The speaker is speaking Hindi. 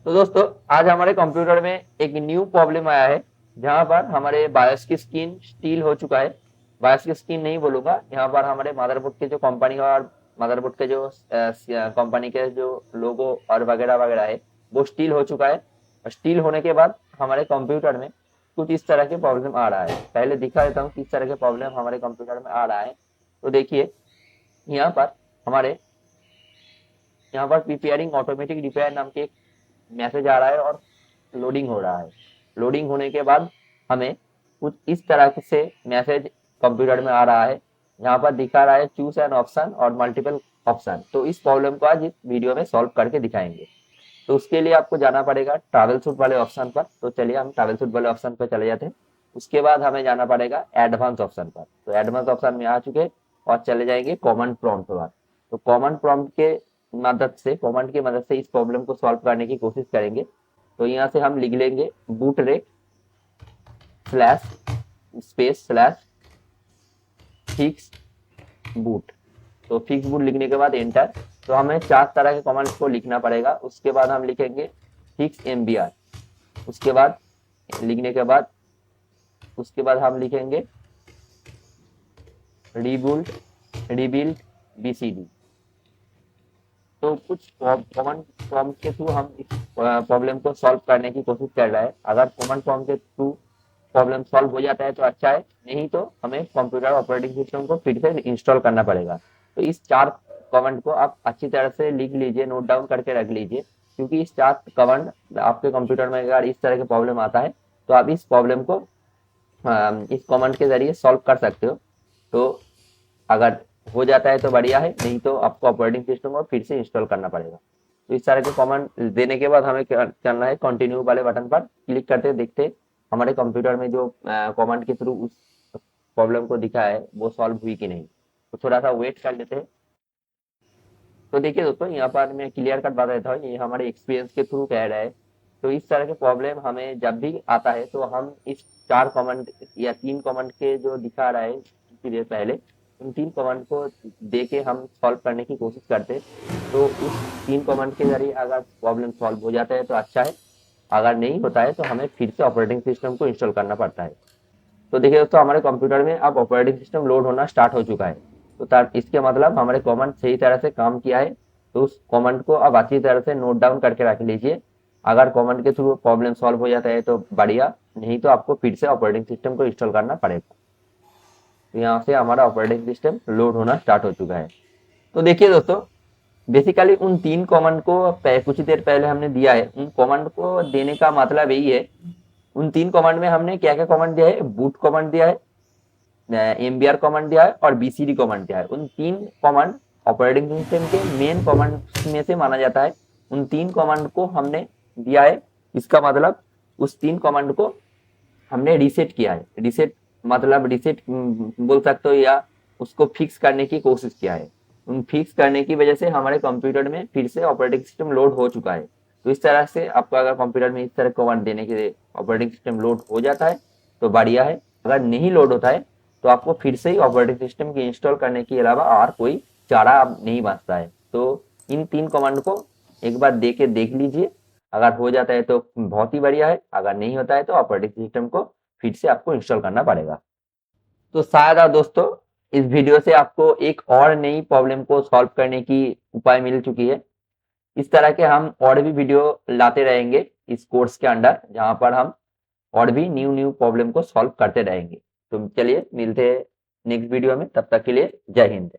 तो दोस्तों आज हमारे कंप्यूटर में एक न्यू प्रॉब्लम आया है जहां पर हमारे बायोस की स्क्रीन स्टील हो चुका है। बायोस की स्क्रीन नहीं बोलूंगा, यहाँ पर हमारे मदरबोर्ड के जो कंपनी और मदरबोर्ड के जो कंपनी के जो लोगो और वगैरह वगैरह है वो स्टील हो चुका है। स्टील होने के बाद हमारे कंप्यूटर में कुछ इस तरह के प्रॉब्लम आ रहा है। पहले दिखा देता हूँ किस तरह के प्रॉब्लम हमारे कंप्यूटर में आ रहा है। तो देखिए यहाँ पर हमारे यहाँ पर प्रिपेयरिंग ऑटोमेटिक रिपेयर नाम के एक मैसेज आ रहा है और लोडिंग हो रहा है। लोडिंग होने के बाद हमें कुछ इस तरह से मैसेज कंप्यूटर में आ रहा है। यहाँ पर दिखा रहा है चूज एन ऑप्शन और मल्टीपल ऑप्शन। तो इस प्रॉब्लम को आज इस वीडियो में सॉल्व करके दिखाएंगे। तो उसके लिए आपको जाना पड़ेगा ट्रैवल सूट वाले ऑप्शन पर। तो चलिए हम ट्रैवल सूट वाले ऑप्शन पर चले जाते हैं। उसके बाद हमें जाना पड़ेगा एडवांस ऑप्शन पर। तो एडवांस ऑप्शन में आ चुके और चले जाएंगे कॉमन प्रॉम्प्ट पर। तो कॉमन प्रॉम्प्ट के मदद से कमांड की मदद से इस प्रॉब्लम को सॉल्व करने की कोशिश करेंगे। तो यहाँ से हम लिख लेंगे boot rec slash space slash fix boot. तो फिक्स बूट लिखने के बाद एंटर। तो हमें 4 तरह के कमांड्स को लिखना पड़ेगा। उसके बाद हम लिखेंगे फिक्स एमबीआर। उसके बाद लिखने के बाद हम लिखेंगे रिबिल्ड बीसीडी। तो कुछ कॉमन फॉर्म के थ्रू हम इस प्रॉब्लम को सॉल्व करने की कोशिश कर रहे हैं। अगर कॉमन फॉर्म के थ्रू प्रॉब्लम सॉल्व हो जाता है तो अच्छा है, नहीं तो हमें कंप्यूटर ऑपरेटिंग सिस्टम को फिर से इंस्टॉल करना पड़ेगा। तो इस 4 कमांड को आप अच्छी तरह से लिख लीजिए, नोट डाउन करके रख लीजिए, क्योंकि इस 4 कमांड आपके कंप्यूटर में अगर इस तरह के प्रॉब्लम आता है तो आप इस प्रॉब्लम को इस कमांड के जरिए सॉल्व कर सकते हो। तो अगर हो जाता है तो बढ़िया है, नहीं तो आपको ऑपरेटिंग सिस्टम को फिर से इंस्टॉल करना पड़ेगा। तो इस तरह के कमांड देने के बाद हमें करना है कंटिन्यू वाले बटन पर क्लिक करते देखते हमारे कंप्यूटर में जो कमांड के थ्रू उस प्रॉब्लम को दिखा है वो सॉल्व हुई कि नहीं। तो थोड़ा सा वेट कर लेते हैं। तो देखिए दोस्तों, यहाँ पर मैं क्लियर कट बता देता हूँ, ये हमारे एक्सपीरियंस के थ्रू कह रहा है। तो इस तरह के प्रॉब्लम हमें जब भी आता है तो हम इस 4 कमांड या 3 कमांड के जो दिखा रहा है देर पहले, उन 3 कमांड को दे के हम सॉल्व करने की कोशिश करते हैं। तो उस 3 कमांड के जरिए अगर प्रॉब्लम सॉल्व हो जाता है तो अच्छा है, अगर नहीं होता है तो हमें फिर से ऑपरेटिंग सिस्टम को इंस्टॉल करना पड़ता है। तो देखिए दोस्तों, हमारे कंप्यूटर में अब ऑपरेटिंग सिस्टम लोड होना स्टार्ट हो चुका है। तो इसके मतलब हमारे कमांड सही तरह से काम किया है। तो उस कमांड को अब अच्छी तरह से नोट डाउन करके रख लीजिए। अगर कमांड के थ्रू प्रॉब्लम सॉल्व हो जाता है तो बढ़िया, नहीं तो आपको फिर से ऑपरेटिंग सिस्टम को इंस्टॉल करना पड़ेगा। तो यहाँ से हमारा ऑपरेटिंग सिस्टम लोड होना स्टार्ट हो चुका है। तो देखिए दोस्तों, बेसिकली उन 3 कमांड को कुछ देर पहले हमने दिया है। उन कमांड को देने का मतलब यही है, उन 3 कमांड में हमने क्या क्या कमांड दिया है, बूट कमांड दिया है, एमबीआर कमांड दिया है और बीसीडी कमांड दिया है। उन 3 कमांड ऑपरेटिंग सिस्टम के मेन कमांड में से माना जाता है। उन 3 कमांड को हमने दिया है, इसका मतलब उस 3 कमांड को हमने रीसेट किया है। रीसेट मतलब रीसेट बोल सकते हो, या उसको फिक्स करने की कोशिश किया है। उन फिक्स करने की वजह से हमारे कंप्यूटर में फिर से ऑपरेटिंग सिस्टम लोड हो चुका है। तो इस तरह से आपका अगर कंप्यूटर में इस तरह कमांड देने के ऑपरेटिंग सिस्टम लोड हो जाता है तो बढ़िया है। अगर नहीं लोड होता है तो आपको फिर से ही ऑपरेटिंग सिस्टम की इंस्टॉल करने के अलावा और कोई चारा अब नहीं बचता है। तो इन 3 कमांड को एक बार दे के देख लीजिए। अगर हो जाता है तो बहुत ही बढ़िया है, अगर नहीं होता है तो ऑपरेटिंग सिस्टम को फिर से आपको इंस्टॉल करना पड़ेगा। तो शायद दोस्तों इस वीडियो से आपको एक और नई प्रॉब्लम को सॉल्व करने की उपाय मिल चुकी है। इस तरह के हम और भी वीडियो लाते रहेंगे इस कोर्स के अंडर, जहां पर हम और भी न्यू न्यू प्रॉब्लम को सॉल्व करते रहेंगे। तो चलिए मिलते हैं नेक्स्ट वीडियो में, तब तक के लिए जय हिंद।